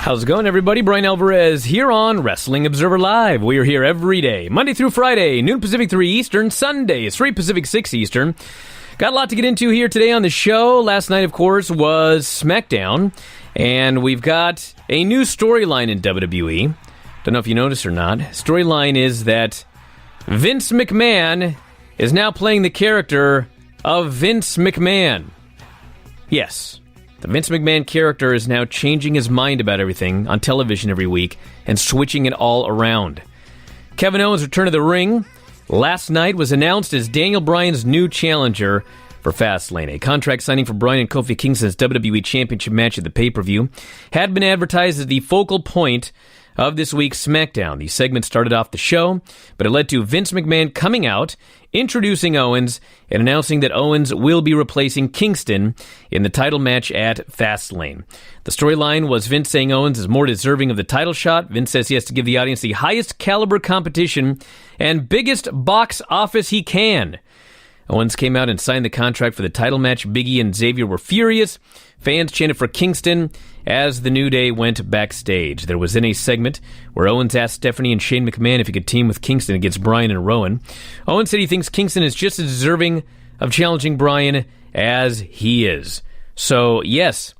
How's it going, everybody? Bryan Alvarez here on Wrestling Observer Live. We are here every day, Monday through Friday, noon Pacific, 3 Eastern, Sundays, 3 Pacific, 6 Eastern. Got a lot to get into here today on the show. Last night, of course, was SmackDown, and we've got a new storyline in WWE. Don't know if you noticed or not. Storyline is that Vince McMahon is now playing the character of Vince McMahon. Yes. The Vince McMahon character is now changing his mind about everything on television every week and switching it all around. Kevin Owens' return to the ring last night was announced as Daniel Bryan's new challenger for Fastlane. A contract signing for Bryan and Kofi Kingston's WWE Championship match at the pay-per-view had been advertised as the focal point of this week's SmackDown. The segment started off the show, but it led to Vince McMahon coming out, introducing Owens, and announcing that Owens will be replacing Kingston in the title match at Fastlane. The storyline was Vince saying Owens is more deserving of the title shot. Vince says he has to give the audience the highest caliber competition and biggest box office he can. Owens came out and signed the contract for the title match. Big E and Xavier were furious. Fans chanted for Kingston as the New Day went backstage. There was then a segment where Owens asked Stephanie and Shane McMahon if he could team with Kingston against Bryan and Rowan. Owens said he thinks Kingston is just as deserving of challenging Bryan as he is. So, yes,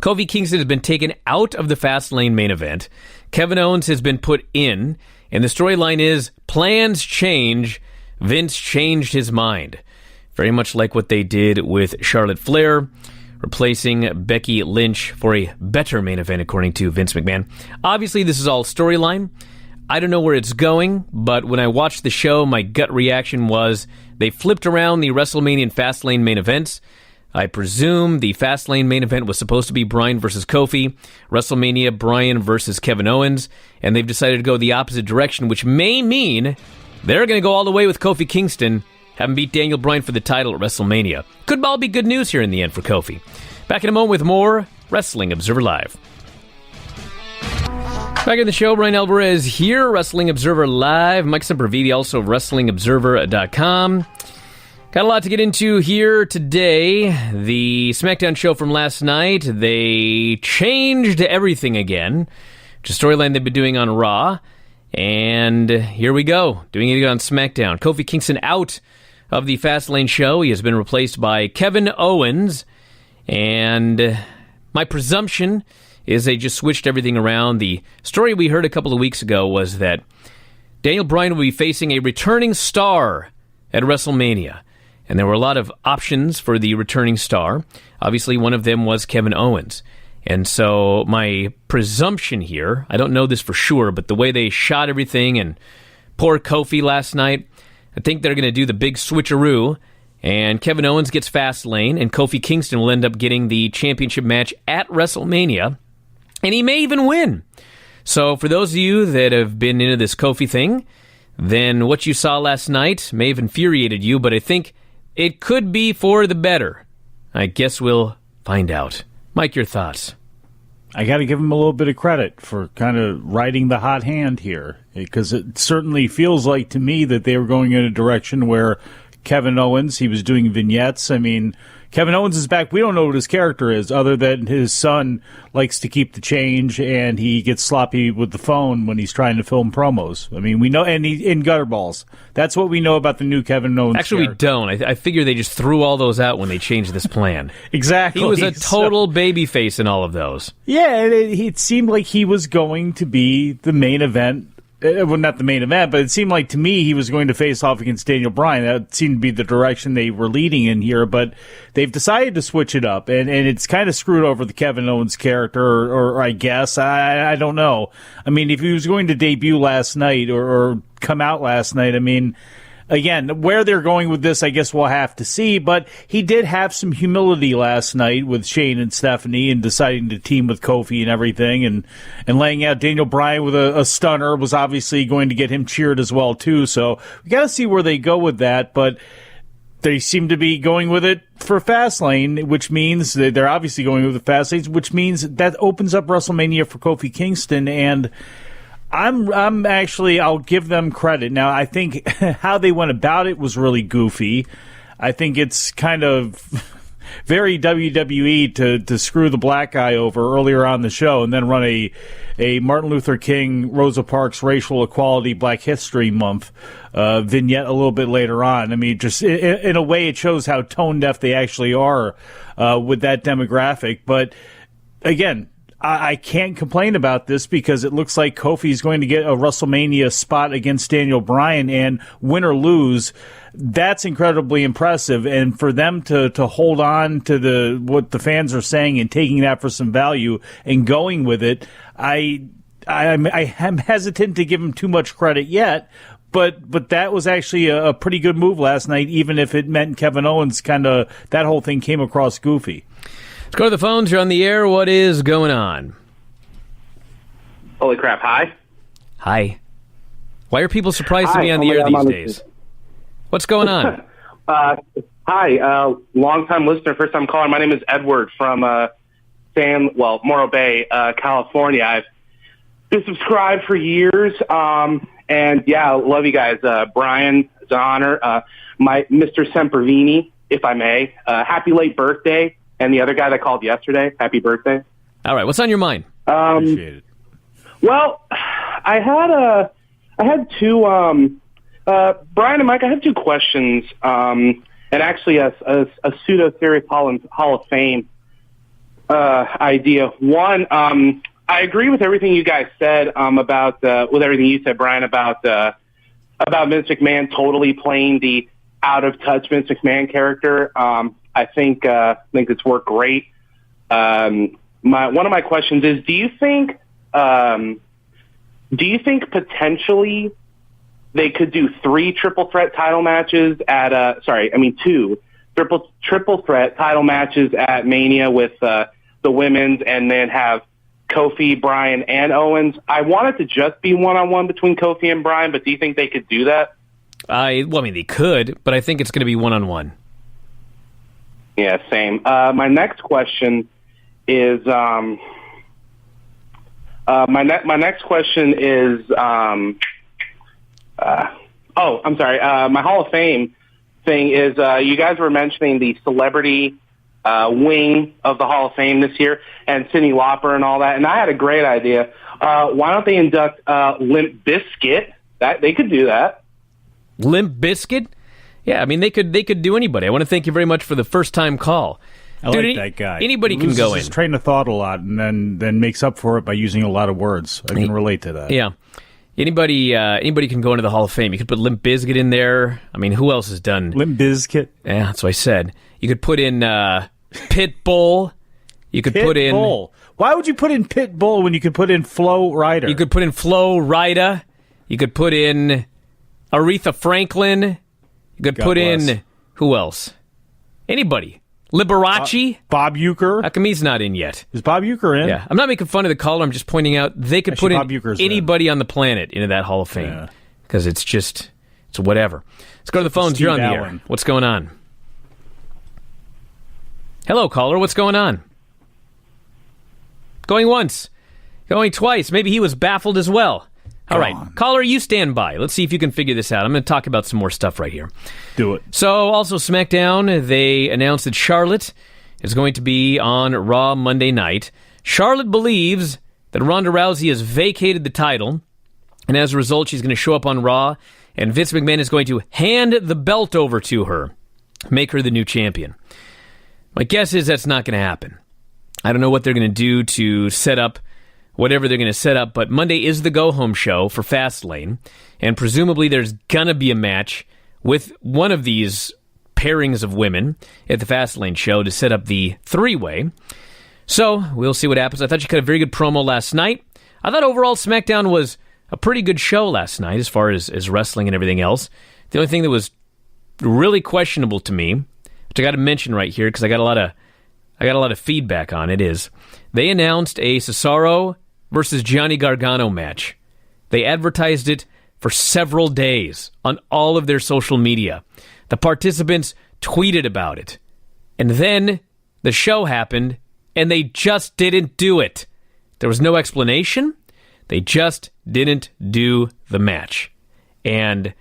Kofi Kingston has been taken out of the Fastlane main event. Kevin Owens has been put in, and the storyline is plans change. Vince changed his mind. Very much like what they did with Charlotte Flair, replacing Becky Lynch for a better main event, according to Vince McMahon. Obviously, this is all storyline. I don't know where it's going, but when I watched the show, my gut reaction was they flipped around the WrestleMania and Fastlane main events. I presume the Fastlane main event was supposed to be Bryan versus Kofi, WrestleMania, Bryan versus Kevin Owens, and they've decided to go the opposite direction, which may mean they're going to go all the way with Kofi Kingston, have him beat Daniel Bryan for the title at WrestleMania. Could all be good news here in the end for Kofi. Back in a moment with more Wrestling Observer Live. Back in the show, Bryan Alvarez here, Wrestling Observer Live. Mike Sempervive, also WrestlingObserver.com. Got a lot to get into here today. The SmackDown show from last night, they changed everything again. It's a storyline they've been doing on Raw. And here we go, doing it on SmackDown. Kofi Kingston out of the Fastlane show. He has been replaced by Kevin Owens. And my presumption is they just switched everything around. The story we heard a couple of weeks ago was that Daniel Bryan will be facing a returning star at WrestleMania. And there were a lot of options for the returning star. Obviously, one of them was Kevin Owens. And so my presumption here, I don't know this for sure, but the way they shot everything and poor Kofi last night, I think they're going to do the big switcheroo, and Kevin Owens gets Fastlane, and Kofi Kingston will end up getting the championship match at WrestleMania, and he may even win. So for those of you that have been into this Kofi thing, then what you saw last night may have infuriated you, but I think it could be for the better. I guess we'll find out. Mike, your thoughts? I got to give him a little bit of credit for kind of riding the hot hand here, because it certainly feels like to me that they were going in a direction where Kevin Owens, he was doing vignettes. I mean, Kevin Owens is back. We don't know what his character is, other than his son likes to keep the change, and he gets sloppy with the phone when he's trying to film promos. I mean, we know, and he's in gutter balls. That's what we know about the new Kevin Owens. Actually, character. We don't. I figure they just threw all those out when they changed this plan. Exactly. He was a total babyface in all of those. Yeah, it seemed like he was going to be the main event. Well, not the main event, but it seemed like to me he was going to face off against Daniel Bryan. That seemed to be the direction they were leading in here, but they've decided to switch it up, and it's kind of screwed over the Kevin Owens character, or I guess. I don't know. I mean, if he was going to debut last night or come out last night, I mean, again, where they're going with this, I guess we'll have to see, but he did have some humility last night with Shane and Stephanie and deciding to team with Kofi and everything, and laying out Daniel Bryan with a stunner was obviously going to get him cheered as well, too, so we got to see where they go with that, but they seem to be going with it for Fastlane, which means they're obviously going with the Fastlane, which means that opens up WrestleMania for Kofi Kingston, and I'm actually, I'll give them credit. Now, I think how they went about it was really goofy. I think it's kind of, very WWE to screw the black guy over earlier on the show and then run a Martin Luther King, Rosa Parks Racial Equality Black History Month vignette a little bit later on. I mean, just in a way, it shows how tone deaf they actually are with that demographic. But again, I can't complain about this because it looks like Kofi's going to get a WrestleMania spot against Daniel Bryan, and win or lose, that's incredibly impressive. And for them to hold on to what the fans are saying and taking that for some value and going with it, I am hesitant to give him too much credit yet. But that was actually a pretty good move last night, even if it meant Kevin Owens that whole thing came across goofy. Let's go to the phones. You're on the air. What is going on? Holy crap. Hi. Hi. Why are people surprised to be on the air these days? What's going on? Hi. Long-time listener, first-time caller. My name is Edward from Morro Bay, California. I've been subscribed for years. And, yeah, love you guys. Bryan, it's an honor. My Mr. Sempervive, if I may. Happy late birthday. And the other guy that called yesterday, happy birthday. All right, what's on your mind? Appreciate it. Well, I had two, Bryan and Mike, I have two questions, and actually a pseudo-serious Hall of Fame idea. One, I agree with everything you guys said with everything you said, Bryan, about Vince McMahon totally playing the out-of-touch Vince McMahon character. I think it's worked great. One of my questions is: Do you think potentially they could do 3 triple threat title matches two triple threat title matches at Mania with the women's, and then have Kofi, Bryan, and Owens? I want it to just be one-on-one between Kofi and Bryan, but do you think they could do that? They could, but I think it's going to be one-on-one. Yeah, same. My next question is my next question is I'm sorry. My Hall of Fame thing is you guys were mentioning the celebrity wing of the Hall of Fame this year, and Cyndi Lauper and all that. And I had a great idea. Why don't they induct Limp Bizkit? They could do that. Limp Bizkit? Yeah, I mean, they could do anybody. I want to thank you very much for the first-time call. I like that guy. Anybody can go in. His train of thought a lot, and then makes up for it by using a lot of words. I can relate to that. Yeah. Anybody can go into the Hall of Fame. You could put Limp Bizkit in there. I mean, who else has done... Limp Bizkit? Yeah, that's what I said. You could put in Pitbull. You could put in... Pitbull. Why would you put in Pitbull when you could put in Flo Rida? You could put in Flo Rida. You could put in Aretha Franklin. You could put in... Who else? Anybody. Liberace. Bob Uecker. How come he's not in yet? Is Bob Uecker in? Yeah. I'm not making fun of the caller. I'm just pointing out they could put in anybody on the planet into that Hall of Fame. Because it's whatever. Let's go to the phones. You're on the air. What's going on? Hello, caller. What's going on? Going once. Going twice. Maybe he was baffled as well. All right. Caller, you stand by. Let's see if you can figure this out. I'm going to talk about some more stuff right here. Do it. So, also SmackDown, they announced that Charlotte is going to be on Raw Monday night. Charlotte believes that Ronda Rousey has vacated the title, and as a result, she's going to show up on Raw, and Vince McMahon is going to hand the belt over to her, make her the new champion. My guess is that's not going to happen. I don't know what they're going to do to set up whatever they're going to set up, but Monday is the go-home show for Fastlane, and presumably there's going to be a match with one of these pairings of women at the Fastlane show to set up the three-way. So, we'll see what happens. I thought you cut a very good promo last night. I thought overall SmackDown was a pretty good show last night as far as wrestling and everything else. The only thing that was really questionable to me, which I got to mention right here because I got a lot of feedback on it, is they announced a Cesaro versus Johnny Gargano match. They advertised it for several days on all of their social media. The participants tweeted about it. And then the show happened, and they just didn't do it. There was no explanation. They just didn't do the match. And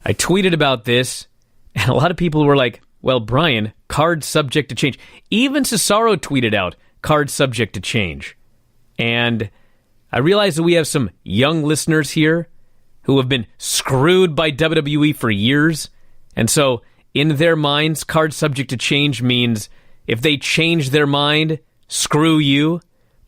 I tweeted about this, and a lot of people were like, Well, Bryan, card subject to change. Even Cesaro tweeted out, card subject to change. And I realize that we have some young listeners here who have been screwed by WWE for years. And so, in their minds, card subject to change means if they change their mind, screw you.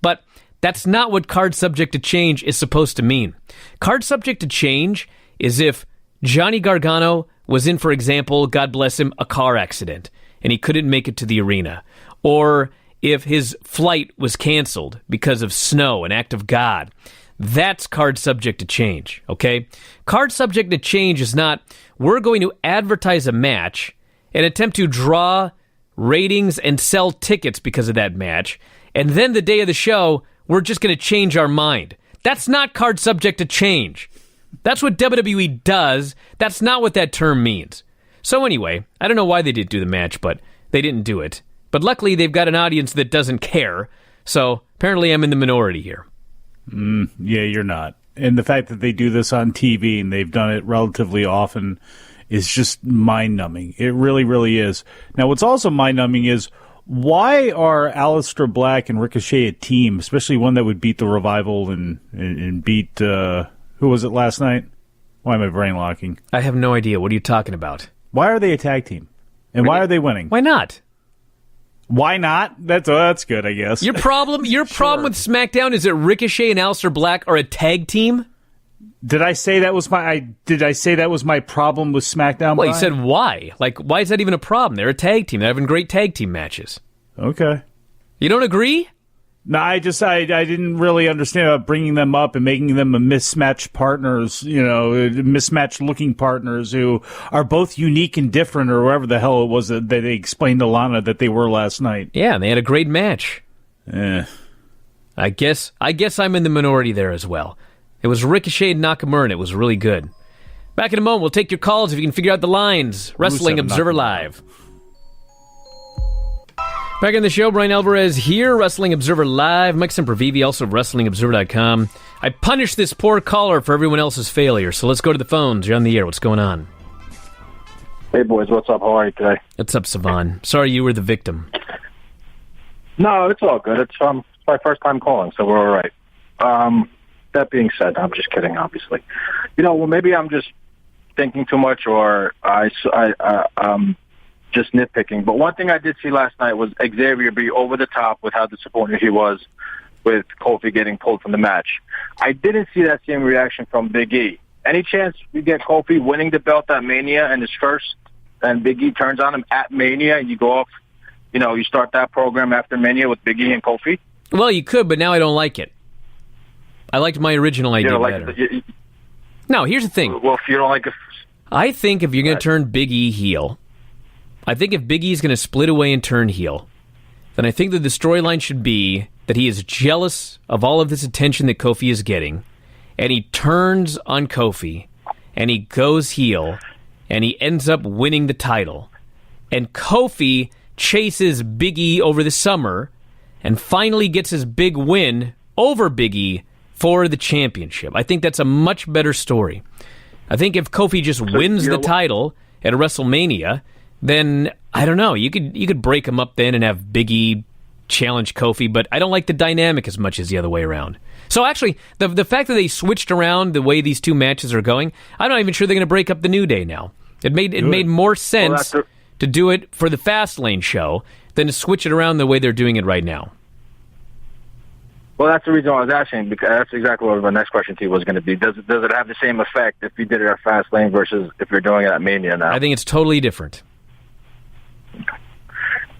But that's not what card subject to change is supposed to mean. Card subject to change is if Johnny Gargano was in, for example, God bless him, a car accident, and he couldn't make it to the arena. Or if his flight was canceled because of snow, an act of God. That's card subject to change, okay? Card subject to change is not, we're going to advertise a match and attempt to draw ratings and sell tickets because of that match, and then the day of the show, we're just going to change our mind. That's not card subject to change. That's what WWE does. That's not what that term means. So anyway, I don't know why they didn't do the match, but they didn't do it. But luckily, they've got an audience that doesn't care, so apparently I'm in the minority here. Yeah, you're not. And the fact that they do this on TV and they've done it relatively often is just mind-numbing. It really, really is. Now, what's also mind-numbing is, why are Aleister Black and Ricochet a team, especially one that would beat the Revival and beat, who was it last night? Why am I brain locking? I have no idea. What are you talking about? Why are they a tag team? And why are they winning? Why not? Why not? That's good, I guess. Your problem with SmackDown is that Ricochet and Aleister Black are a tag team? Did I say that was my problem with SmackDown? Well, you said why? Like, why is that even a problem? They're a tag team. They're having great tag team matches. Okay. You don't agree? No, I didn't really understand about bringing them up and making them a mismatched partners, mismatched looking partners who are both unique and different, or whatever the hell it was that they explained to Lana that they were last night. Yeah, and they had a great match. I guess I'm in the minority there as well. It was Ricochet and Nakamura, and it was really good. Back in a moment, we'll take your calls if you can figure out the lines. Wrestling Observer Live. Back in the show, Bryan Alvarez here, Wrestling Observer Live. Mike Sempervive, also WrestlingObserver.com. I punish this poor caller for everyone else's failure, so let's go to the phones. You're on the air. What's going on? Hey, boys. What's up? How are you today? What's up, Savan? Sorry you were the victim. No, it's all good. It's my first time calling, so we're all right. That being said, I'm just kidding, obviously. Well, maybe I'm just thinking too much, or just nitpicking. But one thing I did see last night was Xavier be over the top with how disappointed he was with Kofi getting pulled from the match. I didn't see that same reaction from Big E. Any chance we get Kofi winning the belt at Mania in his first, and Big E turns on him at Mania, and you go off, you start that program after Mania with Big E and Kofi? Well, you could, but now I don't like it. I liked my original idea better. No, here's the thing. Well, if you don't like it... I think if you're going to turn Big E heel, I think if Big E is going to split away and turn heel, then I think that the storyline should be that he is jealous of all of this attention that Kofi is getting, and he turns on Kofi, and he goes heel, and he ends up winning the title. And Kofi chases Big E over the summer, and finally gets his big win over Big E for the championship. I think that's a much better story. I think if Kofi just wins the title at WrestleMania, then, I don't know, you could break him up then and have Big E challenge Kofi, but I don't like the dynamic as much as the other way around. So actually, the fact that they switched around the way these two matches are going, I'm not even sure they're going to break up the New Day now. It made more sense to do it for the Fastlane show than to switch it around the way they're doing it right now. Well, that's the reason why I was asking, because that's exactly what my next question to you was going to be. Does it have the same effect if you did it at Fastlane versus if you're doing it at Mania now? I think it's totally different.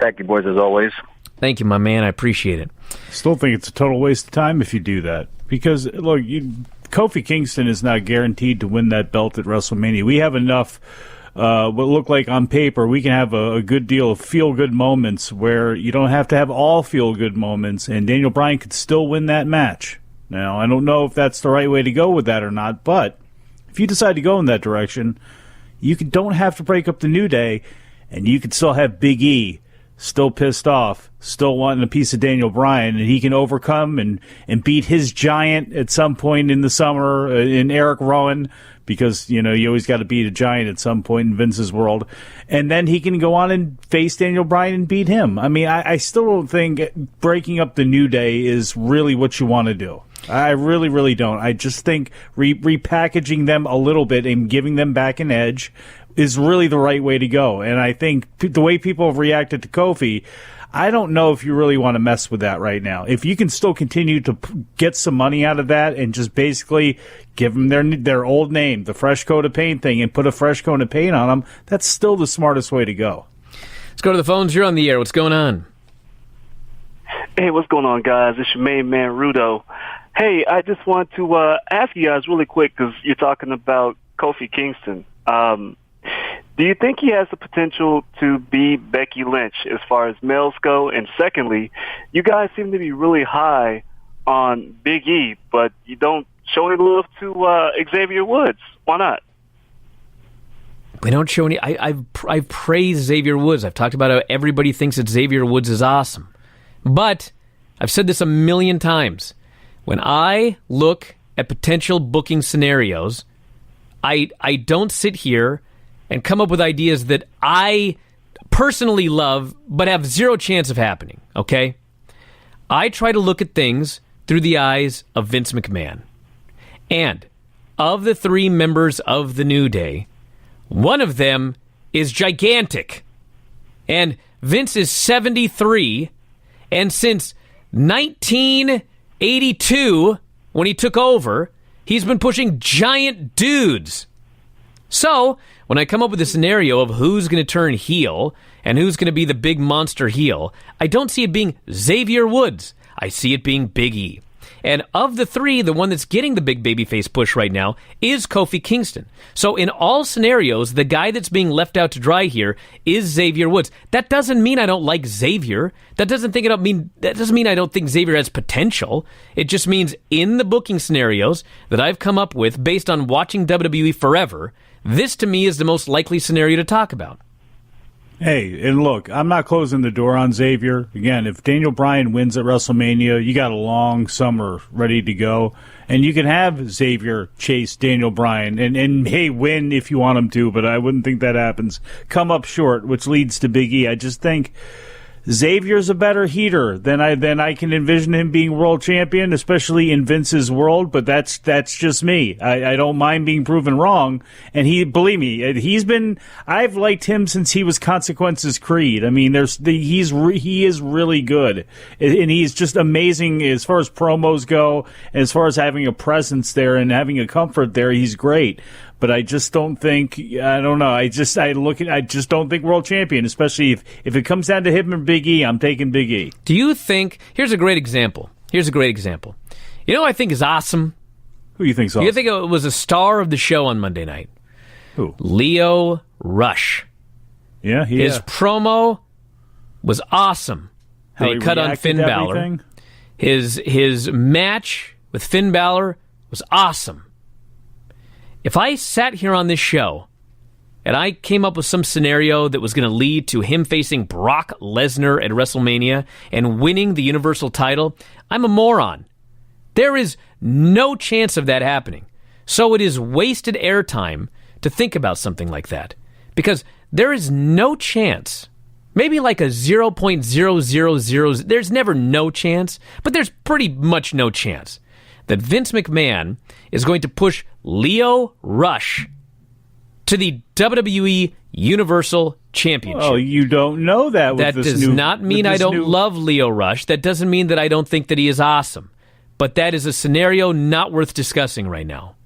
Thank you, boys, as always. Thank you, my man. I appreciate it. Still think it's a total waste of time if you do that. Because, look, Kofi Kingston is not guaranteed to win that belt at WrestleMania. We have enough, what look like on paper, we can have a good deal of feel-good moments where you don't have to have all feel-good moments, and Daniel Bryan could still win that match. Now, I don't know if that's the right way to go with that or not, but if you decide to go in that direction, you don't have to break up the New Day, and you could still have Big E still pissed off, still wanting a piece of Daniel Bryan, and he can overcome and beat his giant at some point in the summer in Eric Rowan, because, you always got to beat a giant at some point in Vince's world. And then he can go on and face Daniel Bryan and beat him. I mean, I still don't think breaking up the New Day is really what you want to do. I really, really don't. I just think repackaging them a little bit and giving them back an edge is really the right way to go. And I think the way people have reacted to Kofi, I don't know if you really want to mess with that right now. If you can still continue to get some money out of that and just basically give them their old name, the fresh coat of paint thing, and put a fresh coat of paint on them, that's still the smartest way to go. Let's go to the phones. You're on the air. What's going on? Hey, what's going on, guys? It's your main man, Rudo. Hey, I just want to ask you guys really quick, because you're talking about Kofi Kingston. Do you think he has the potential to be Becky Lynch as far as males go? And secondly, you guys seem to be really high on Big E, but you don't show any love to Xavier Woods. Why not? We don't show any. I've praised Xavier Woods. I've talked about how everybody thinks that Xavier Woods is awesome. But I've said this a million times. When I look at potential booking scenarios, I don't sit here and come up with ideas that I personally love but have zero chance of happening, okay? I try to look at things through the eyes of Vince McMahon. And of the 3 members of the New Day, one of them is gigantic. And Vince is 73, and since 1982, when he took over, he's been pushing giant dudes. So, when I come up with a scenario of who's going to turn heel and who's going to be the big monster heel, I don't see it being Xavier Woods. I see it being Big E. And of the 3, the one that's getting the big babyface push right now is Kofi Kingston. So in all scenarios, the guy that's being left out to dry here is Xavier Woods. That doesn't mean I don't like Xavier. That doesn't mean I don't think Xavier has potential. It just means in the booking scenarios that I've come up with based on watching WWE forever, this to me is the most likely scenario to talk about. Hey, and look, I'm not closing the door on Xavier. Again, if Daniel Bryan wins at WrestleMania, you got a long summer ready to go. And you can have Xavier chase Daniel Bryan and hey, win if you want him to, but I wouldn't think that happens. Come up short, which leads to Big E. I just think Xavier's a better heater than I can envision him being world champion, especially in Vince's world. But that's just me. I don't mind being proven wrong. And believe me, I've liked him since he was Consequences Creed. I mean, he is really good, and he's just amazing as far as promos go, and as far as having a presence there and having a comfort there. He's great. But I just don't think, I don't know, I just don't think world champion, especially if it comes down to him and Big E, I'm taking Big E. Do you think, here's a great example. You know who I think is awesome? Who do you think's awesome? You think it was a star of the show on Monday night? Who? Leo Rush. Yeah, his promo was awesome. How he cut on Finn Balor. His match with Finn Balor was awesome. If I sat here on this show and I came up with some scenario that was going to lead to him facing Brock Lesnar at WrestleMania and winning the Universal title, I'm a moron. There is no chance of that happening. So it is wasted airtime to think about something like that. Because there is no chance, maybe like a 0.000, there's never no chance, but there's pretty much no chance that Vince McMahon is going to push Leo Rush to the WWE Universal Championship. Oh, you don't know that. That does not mean I don't love Leo Rush. That doesn't mean that I don't think that he is awesome. But that is a scenario not worth discussing right now.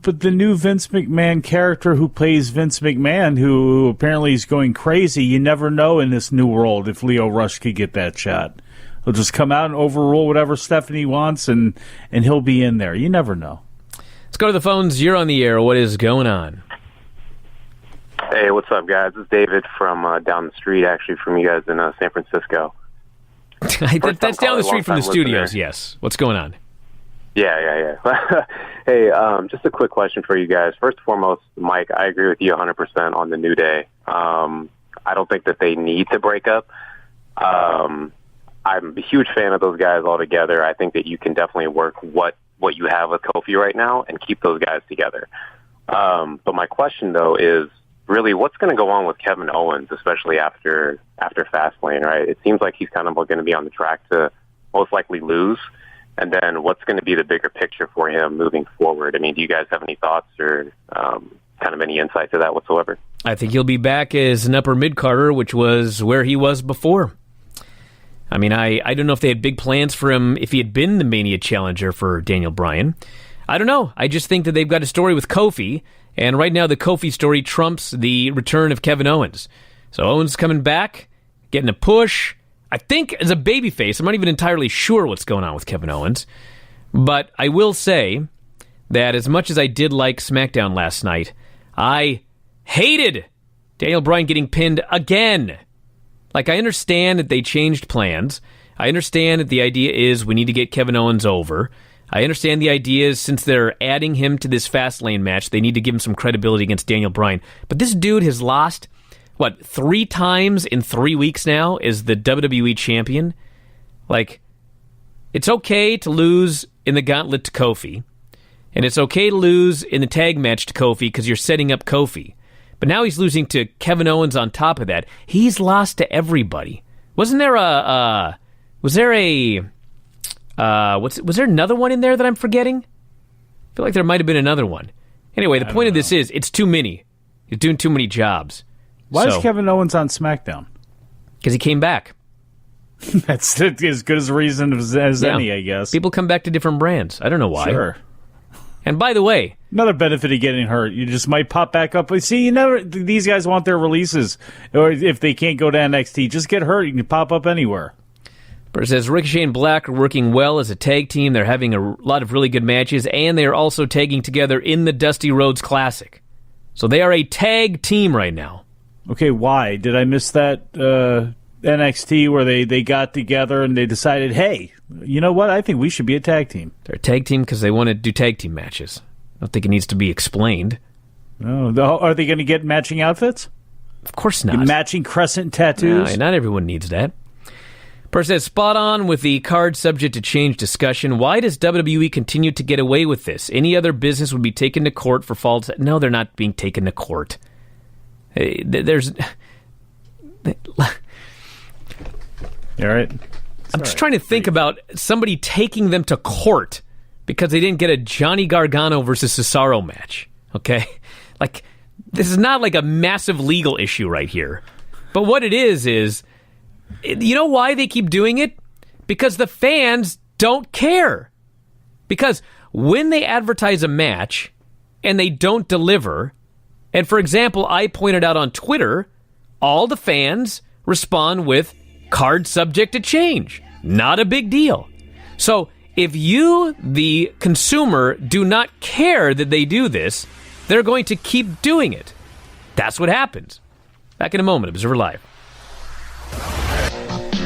But the new Vince McMahon character who plays Vince McMahon, who apparently is going crazy, you never know in this new world if Leo Rush could get that shot. He'll just come out and overrule whatever Stephanie wants, and he'll be in there. You never know. Let's go to the phones. You're on the air. What is going on? Hey, what's up, guys? This is David from down the street, actually, from you guys in San Francisco. That's down the street from the studios, listener. Yes. What's going on? Yeah. Hey, just a quick question for you guys. First and foremost, Mike, I agree with you 100% on the New Day. I don't think that they need to break up. I'm a huge fan of those guys all together. I think that you can definitely work what you have with Kofi right now and keep those guys together. But my question, though, is really what's going to go on with Kevin Owens, especially after Fastlane, right? It seems like he's kind of going to be on the track to most likely lose. And then what's going to be the bigger picture for him moving forward? I mean, do you guys have any thoughts or kind of any insight to that whatsoever? I think he'll be back as an upper mid-carder, which was where he was before. I mean, I don't know if they had big plans for him if he had been the Mania challenger for Daniel Bryan. I don't know. I just think that they've got a story with Kofi, and right now the Kofi story trumps the return of Kevin Owens. So Owens coming back, getting a push. I think as a babyface, I'm not even entirely sure what's going on with Kevin Owens. But I will say that as much as I did like SmackDown last night, I hated Daniel Bryan getting pinned again. Like, I understand that they changed plans. I understand that the idea is we need to get Kevin Owens over. I understand the idea is since they're adding him to this Fastlane match, they need to give him some credibility against Daniel Bryan. But this dude has lost, 3 times in 3 weeks now as the WWE champion? Like, it's okay to lose in the gauntlet to Kofi. And it's okay to lose in the tag match to Kofi because you're setting up Kofi. But now he's losing to Kevin Owens on top of that. He's lost to everybody. Wasn't there was there another one in there that I'm forgetting? I feel like there might have been another one. Anyway, the point of this is, it's too many. He's doing too many jobs. Why is Kevin Owens on SmackDown? Because he came back. That's as good as a reason as any, I guess. People come back to different brands. I don't know why. Sure. And by the way, another benefit of getting hurt, you just might pop back up. See, these guys want their releases, or if they can't go to NXT, just get hurt. You can pop up anywhere. But it says Ricochet and Black are working well as a tag team. They're having a lot of really good matches, and they are also tagging together in the Dusty Rhodes Classic. So they are a tag team right now. Okay, why? Did I miss that NXT where they got together and they decided, hey, you know what? I think we should be a tag team. They're a tag team because they want to do tag team matches. I don't think it needs to be explained. No, are they going to get matching outfits? Of course not. Matching crescent tattoos? No, not everyone needs that. Person says, spot on with the card subject to change discussion. Why does WWE continue to get away with this? Any other business would be taken to court for faults. No, they're not being taken to court. There's... All right. I'm just trying to think about somebody taking them to court because they didn't get a Johnny Gargano versus Cesaro match. Okay? Like, this is not like a massive legal issue right here. But what it is, you know why they keep doing it? Because the fans don't care. Because when they advertise a match and they don't deliver, and for example, I pointed out on Twitter, all the fans respond with card subject to change. Not a big deal. So if you, the consumer, do not care that they do this, they're going to keep doing it. That's what happens. Back in a moment, Observer Live.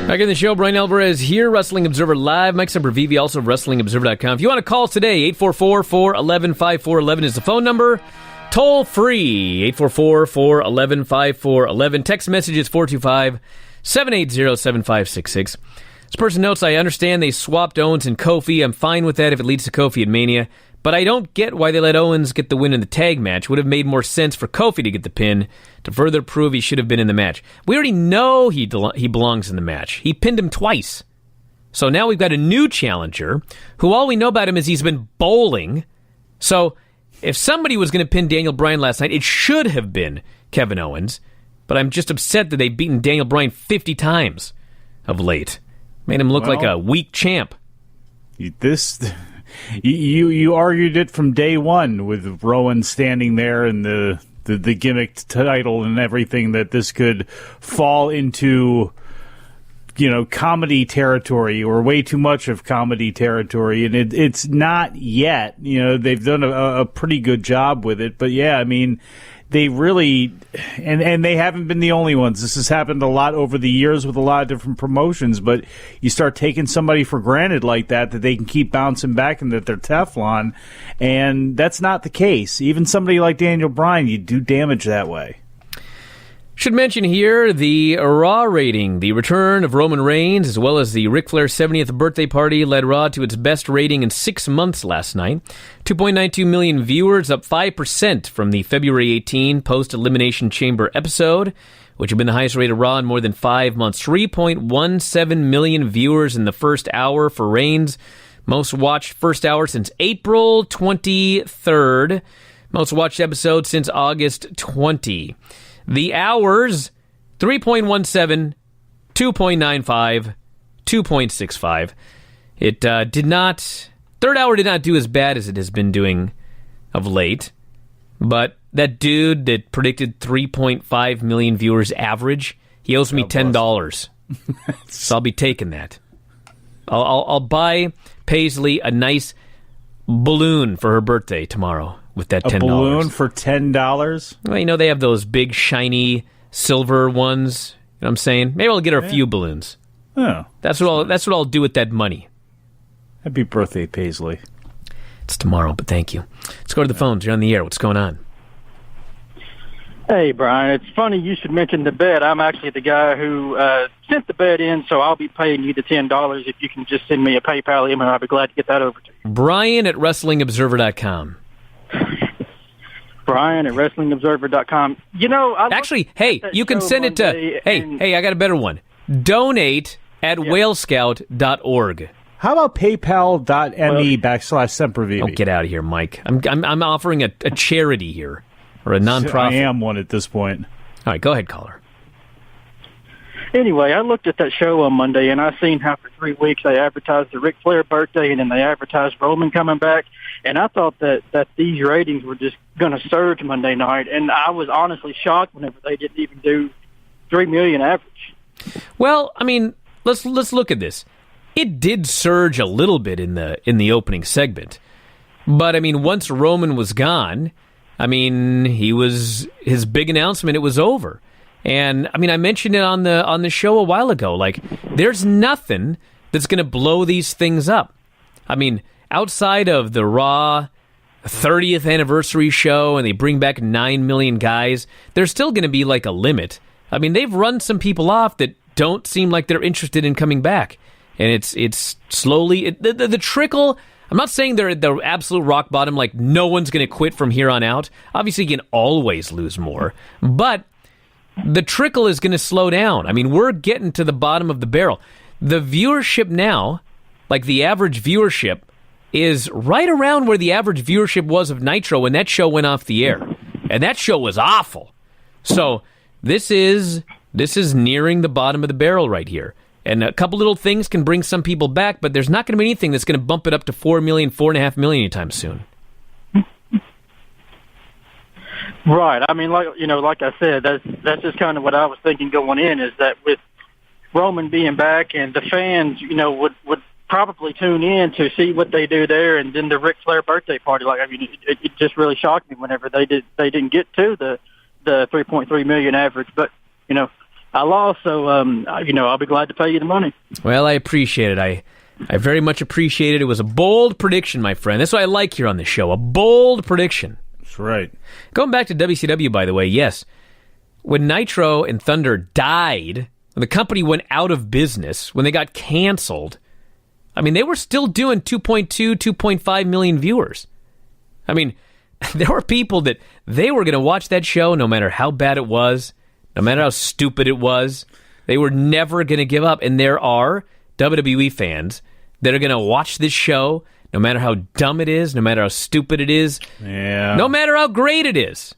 Back in the show, Bryan Alvarez here, Wrestling Observer Live. Mike Sempervive, also WrestlingObserver.com. If you want to call us today, 844-411-5411 is the phone number. Toll free, 844-411-5411. Text messages 425-780-7566. This person notes, I understand they swapped Owens and Kofi. I'm fine with that if it leads to Kofi at Mania. But I don't get why they let Owens get the win in the tag match. Would have made more sense for Kofi to get the pin to further prove he should have been in the match. We already know he belongs in the match. He pinned him twice. So now we've got a new challenger who all we know about him is he's been bowling. So if somebody was going to pin Daniel Bryan last night, it should have been Kevin Owens. But I'm just upset that they've beaten Daniel Bryan 50 times of late. Made him look like a weak champ. You argued it from day one with Rowan standing there and the gimmicked title and everything, that this could fall into, comedy territory or way too much of comedy territory. And it's not yet. They've done a pretty good job with it. But yeah, I mean, they really, and they haven't been the only ones. This has happened a lot over the years with a lot of different promotions, but you start taking somebody for granted like that they can keep bouncing back and that they're Teflon, and that's not the case. Even somebody like Daniel Bryan, you do damage that way. Should mention here the Raw rating. The return of Roman Reigns, as well as the Ric Flair 70th birthday party, led Raw to its best rating in 6 months last night. 2.92 million viewers, up 5% from the February 18 post-Elimination Chamber episode, which had been the highest rated Raw in more than 5 months. 3.17 million viewers in the first hour for Reigns. Most watched first hour since April 23rd. Most watched episode since August 20. The hours, 3.17, 2.95, 2.65. It did not, third hour did not do as bad as it has been doing of late. But that dude that predicted 3.5 million viewers average, he owes me $10. So I'll be taking that. I'll buy Paisley a nice balloon for her birthday tomorrow. With that $10. A balloon for $10? Well, you know, they have those big, shiny, silver ones. You know what I'm saying? Maybe I'll get her a few balloons. Oh. That's what I'll do with that money. Happy birthday, Paisley. It's tomorrow, but thank you. Let's go to the phones. You're on the air. What's going on? Hey, Brian. It's funny you should mention the bet. I'm actually the guy who sent the bet in, so I'll be paying you the $10. If you can just send me a PayPal email, I'll be glad to get that over to you. Bryan at WrestlingObserver.com. Bryan at WrestlingObserver.com. You know, actually, hey, you can send it to. Hey, I got a better one. Donate at whalescout.org. How about PayPal.me/Sempervive? Oh, get out of here, Mike. I'm offering a charity here, or a nonprofit. I am one at this point. All right, go ahead, caller. Anyway, I looked at that show on Monday, and I seen how for 3 weeks they advertised the Ric Flair birthday, and then they advertised Roman coming back. And I thought that these ratings were just going to surge Monday night, and I was honestly shocked whenever they didn't even do 3 million average. Well, I mean, let's look at this. It did surge a little bit in the opening segment, but I mean, once Roman was gone, I mean, his big announcement, it was over. And I mean, I mentioned it on the show a while ago. Like, there's nothing that's going to blow these things up. I mean, outside of the Raw 30th anniversary show, and they bring back 9 million guys, there's still going to be like a limit. I mean, they've run some people off that don't seem like they're interested in coming back, and it's slowly the trickle. I'm not saying they're at the absolute rock bottom, like no one's going to quit from here on out. Obviously, you can always lose more, but the trickle is going to slow down. I mean, we're getting to the bottom of the barrel. The viewership now, like the average viewership, is right around where the average viewership was of Nitro when that show went off the air. And that show was awful. So this is nearing the bottom of the barrel right here. And a couple little things can bring some people back, but there's not going to be anything that's going to bump it up to 4 million, 4.5 million anytime soon. Right. I mean, like I said, that's just kind of what I was thinking going in, is that with Roman being back and the fans, would probably tune in to see what they do there, and then the Ric Flair birthday party. Like, I mean, it just really shocked me whenever they didn't get to the 3.3 million average. But I'll also I'll be glad to pay you the money. Well, I appreciate it. I very much appreciate it. It was a bold prediction, my friend. That's what I like here on the show. A bold prediction. That's right. Going back to WCW, by the way, yes. When Nitro and Thunder died, when the company went out of business, when they got canceled, I mean, they were still doing 2.2, 2.5 million viewers. I mean, there were people that they were going to watch that show no matter how bad it was, no matter how stupid it was. They were never going to give up. And there are WWE fans that are going to watch this show no matter how dumb it is, no matter how stupid it is, no matter how great it is.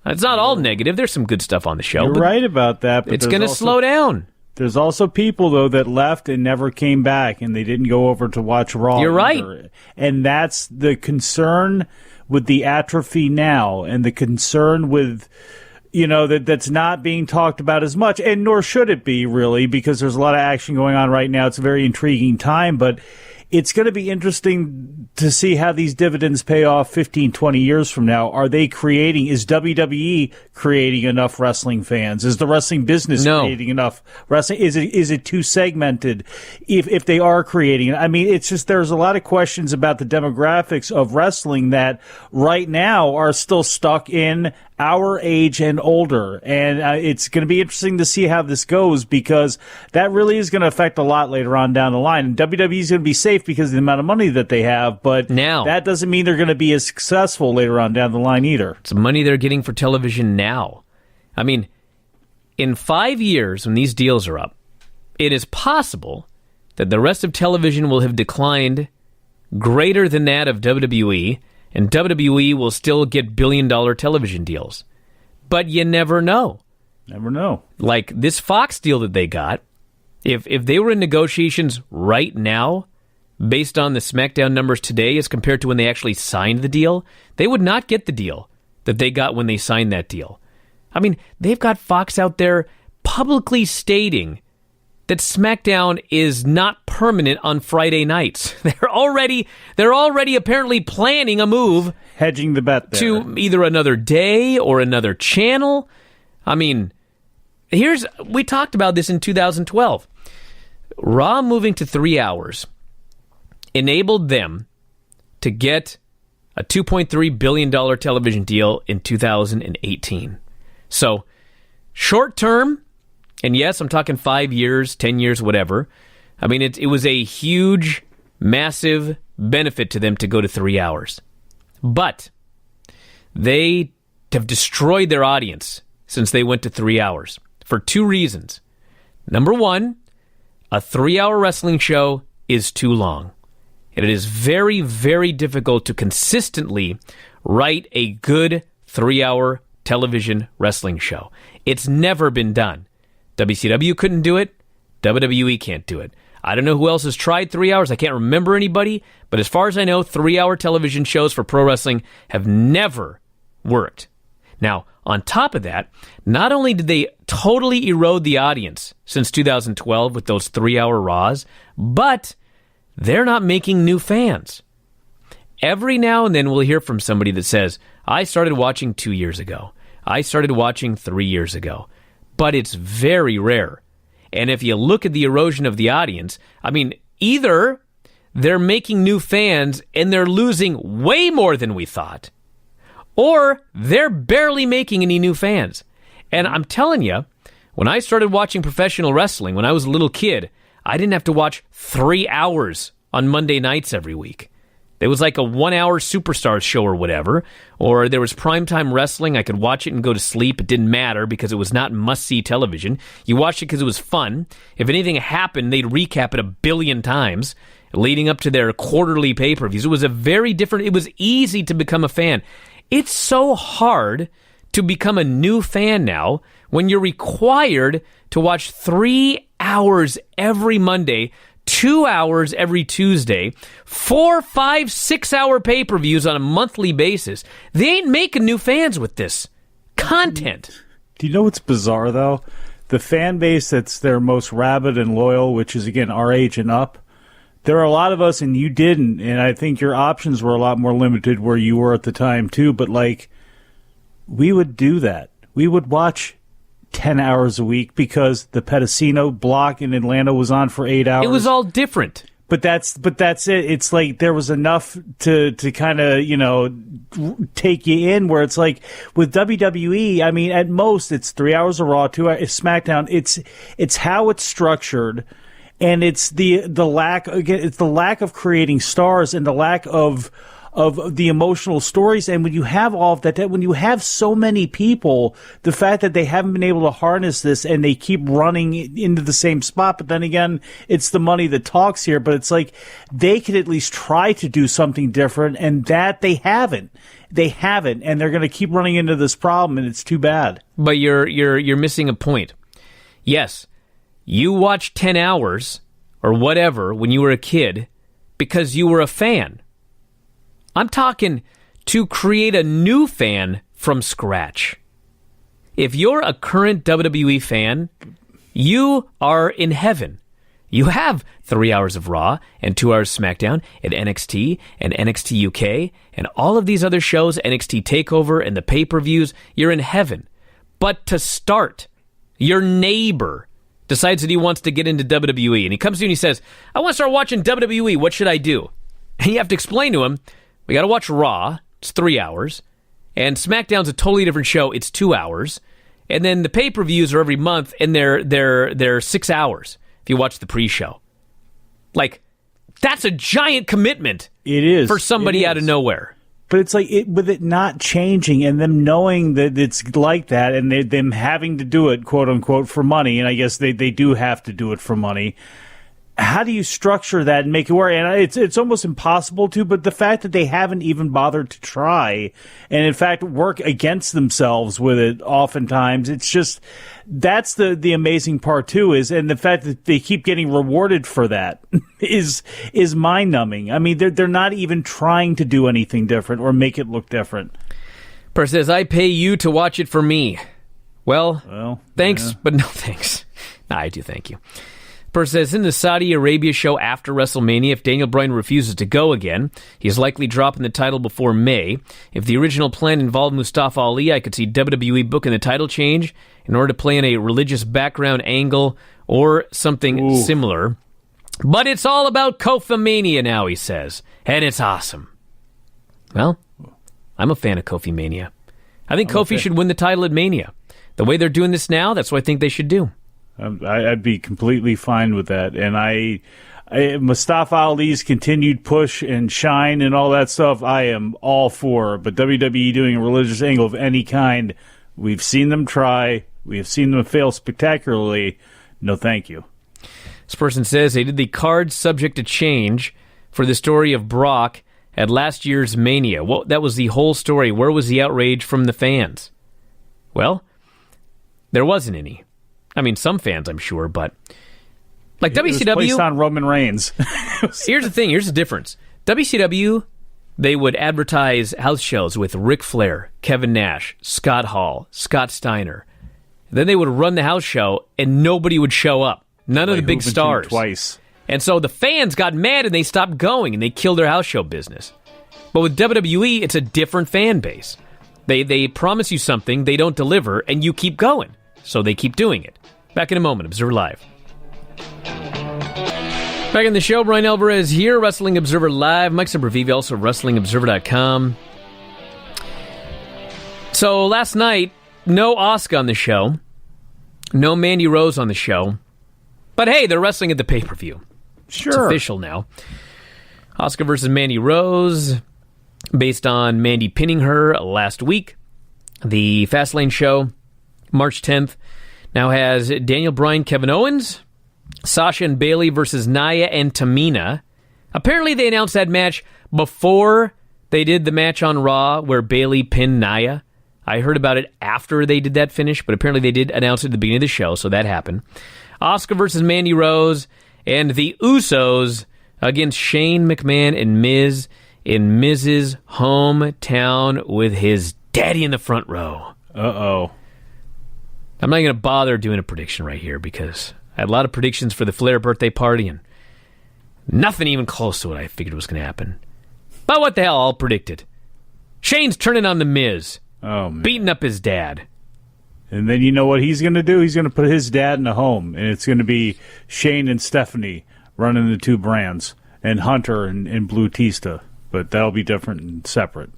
It's not all negative. There's some good stuff on the show. You're right about that. But it's going to slow down. There's also people, though, that left and never came back, and they didn't go over to watch Raw. You're right. Either. And that's the concern with the atrophy now, and the concern with, that's not being talked about as much, and nor should it be, really, because there's a lot of action going on right now. It's a very intriguing time, but it's going to be interesting to see how these dividends pay off 15, 20 years from now. Is WWE creating enough wrestling fans? Is the wrestling business creating enough wrestling? Is it too segmented if they are creating it? I mean, it's just, there's a lot of questions about the demographics of wrestling that right now are still stuck in our age and older. And it's going to be interesting to see how this goes, because that really is going to affect a lot later on down the line. And WWE is going to be safe because of the amount of money that they have, but now, that doesn't mean they're going to be as successful later on down the line either. It's money they're getting for television now. I mean, in 5 years, when these deals are up, it is possible that the rest of television will have declined greater than that of WWE, and WWE will still get billion-dollar television deals. But you never know. Never know. Like this Fox deal that they got, if they were in negotiations right now, based on the SmackDown numbers today as compared to when they actually signed the deal, they would not get the deal that they got when they signed that deal. I mean, they've got Fox out there publicly stating that SmackDown is not permanent on Friday nights. They're already apparently planning a move, hedging the bet there, to either another day or another channel. I mean, we talked about this in 2012. Raw moving to 3 hours enabled them to get a $2.3 billion television deal in 2018. So, short term, and yes, I'm talking 5 years, 10 years, whatever. I mean, it was a huge, massive benefit to them to go to 3 hours. But they have destroyed their audience since they went to 3 hours for two reasons. Number one, a 3-hour wrestling show is too long. And it is very, very difficult to consistently write a good 3-hour television wrestling show. It's never been done. WCW couldn't do it. WWE can't do it. I don't know who else has tried 3 hours. I can't remember anybody. But as far as I know, 3-hour television shows for pro wrestling have never worked. Now, on top of that, not only did they totally erode the audience since 2012 with those 3-hour Raws, but they're not making new fans. Every now and then we'll hear from somebody that says, I started watching 2 years ago. I started watching 3 years ago. But it's very rare. And if you look at the erosion of the audience, I mean, either they're making new fans and they're losing way more than we thought, or they're barely making any new fans. And I'm telling you, when I started watching professional wrestling, when I was a little kid, I didn't have to watch 3 hours on Monday nights every week. There was like a 1-hour Superstars show or whatever, or there was primetime wrestling. I could watch it and go to sleep. It didn't matter because it was not must-see television. You watched it because it was fun. If anything happened, they'd recap it 1 billion times leading up to their quarterly pay-per-views. It was it was easy to become a fan. It's so hard to become a new fan now when you're required to watch 3 hours every Monday, 2 hours every Tuesday, 4, 5, 6-hour pay-per-views on a monthly basis. They ain't making new fans with this content. Do you know what's bizarre, though? The fan base that's their most rabid and loyal, which is, again, our age and up, there are a lot of us, and you didn't, and I think your options were a lot more limited where you were at the time, too, but, like, we would do that. We would watch 10 hours a week because the Pedicino block in Atlanta was on for 8 hours. It was all different. But that's it. It's like there was enough to kind of, take you in, where it's like with WWE, I mean, at most it's 3 hours of Raw, 2 hours SmackDown. It's how it's structured, and it's the lack, again, it's the lack of creating stars and the lack of the emotional stories. And when you have all of that, when you have so many people, the fact that they haven't been able to harness this and they keep running into the same spot. But then again, it's the money that talks here. But it's like they could at least try to do something different, and that they haven't. They haven't, and they're going to keep running into this problem, and it's too bad. But you're missing a point. Yes, you watched 10 hours or whatever when you were a kid because you were a fan. I'm talking to create a new fan from scratch. If you're a current WWE fan, you are in heaven. You have 3 hours of Raw and 2 hours SmackDown and NXT and NXT UK and all of these other shows, NXT TakeOver and the pay-per-views. You're in heaven. But to start, your neighbor decides that he wants to get into WWE, and he comes to you and he says, I want to start watching WWE. What should I do? And you have to explain to him, we got to watch Raw. It's 3 hours. And SmackDown's a totally different show. It's 2 hours. And then the pay-per-views are every month, and they're 6 hours if you watch the pre-show. Like, that's a giant commitment. It is. For somebody out of nowhere. But it's like, with it not changing and them knowing that it's like that and them having to do it, quote unquote, for money, and I guess they do have to do it for money. How do you structure that and make it work? And it's almost impossible to, but the fact that they haven't even bothered to try and, in fact, work against themselves with it oftentimes, it's just, that's the amazing part, too, and the fact that they keep getting rewarded for that is mind-numbing. I mean, they're not even trying to do anything different or make it look different. Person says, I pay you to watch it for me. Well thanks, but no thanks. I do thank you. Person says, in the Saudi Arabia show after WrestleMania, if Daniel Bryan refuses to go again, he's likely dropping the title before May. If the original plan involved Mustafa Ali, I could see WWE booking the title change in order to play in a religious background angle or something similar. But it's all about Kofi Mania now, he says, and it's awesome. Well, I'm a fan of Kofi Mania. I think Kofi should win the title at Mania. The way they're doing this now, that's what I think they should do. I'd be completely fine with that. And Mustafa Ali's continued push and shine and all that stuff, I am all for. But WWE doing a religious angle of any kind, we've seen them try. We have seen them fail spectacularly. No, thank you. This person says they did the card subject to change for the story of Brock at last year's Mania. Well, that was the whole story. Where was the outrage from the fans? Well, there wasn't any. I mean, some fans, I'm sure, but like WCW, it was placed on Roman Reigns. Here's the thing. Here's the difference. WCW, they would advertise house shows with Ric Flair, Kevin Nash, Scott Hall, Scott Steiner. Then they would run the house show, and nobody would show up. None of the big stars. Twice. And so the fans got mad, and they stopped going, and they killed their house show business. But with WWE, it's a different fan base. They promise you something, they don't deliver, and you keep going. So they keep doing it. Back in a moment, Observer Live. Back in the show, Bryan Alvarez here, Wrestling Observer Live. Mike Sempervive, also WrestlingObserver.com. So last night, no Asuka on the show. No Mandy Rose on the show. But hey, they're wrestling at the pay-per-view. Sure. It's official now. Asuka versus Mandy Rose, based on Mandy pinning her last week. The Fastlane show, March 10th, now has Daniel Bryan, Kevin Owens, Sasha and Bayley versus Nia and Tamina. Apparently they announced that match before they did the match on Raw where Bayley pinned Nia. I heard about it after they did that finish, but apparently they did announce it at the beginning of the show, so that happened. Asuka versus Mandy Rose, and the Usos against Shane McMahon and Miz in Miz's hometown with his daddy in the front row. Uh-oh. I'm not going to bother doing a prediction right here because I had a lot of predictions for the Flair birthday party and nothing even close to what I figured was going to happen. But what the hell, I'll predict it. Shane's turning on the Miz. Oh, man. Beating up his dad. And then you know what he's going to do? He's going to put his dad in a home, and it's going to be Shane and Stephanie running the two brands, and Hunter and Blue Tista. But that'll be different and separate.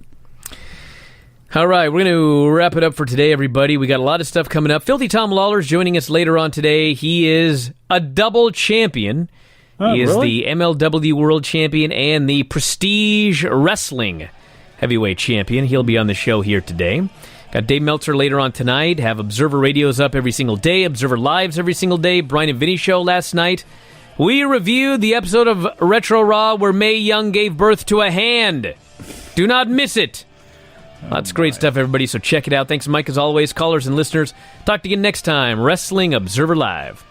All right, we're going to wrap it up for today, everybody. We got a lot of stuff coming up. Filthy Tom Lawler's joining us later on today. He is a double champion. He is the MLW World Champion and the Prestige Wrestling Heavyweight Champion. He'll be on the show here today. Got Dave Meltzer later on tonight. Have Observer Radios up every single day. Observer Lives every single day. Bryan and Vinny show last night. We reviewed the episode of Retro Raw where Mae Young gave birth to a hand. Do not miss it. Lots of great stuff, everybody, so check it out. Thanks, Mike, as always. Callers and listeners, talk to you next time. Wrestling Observer Live.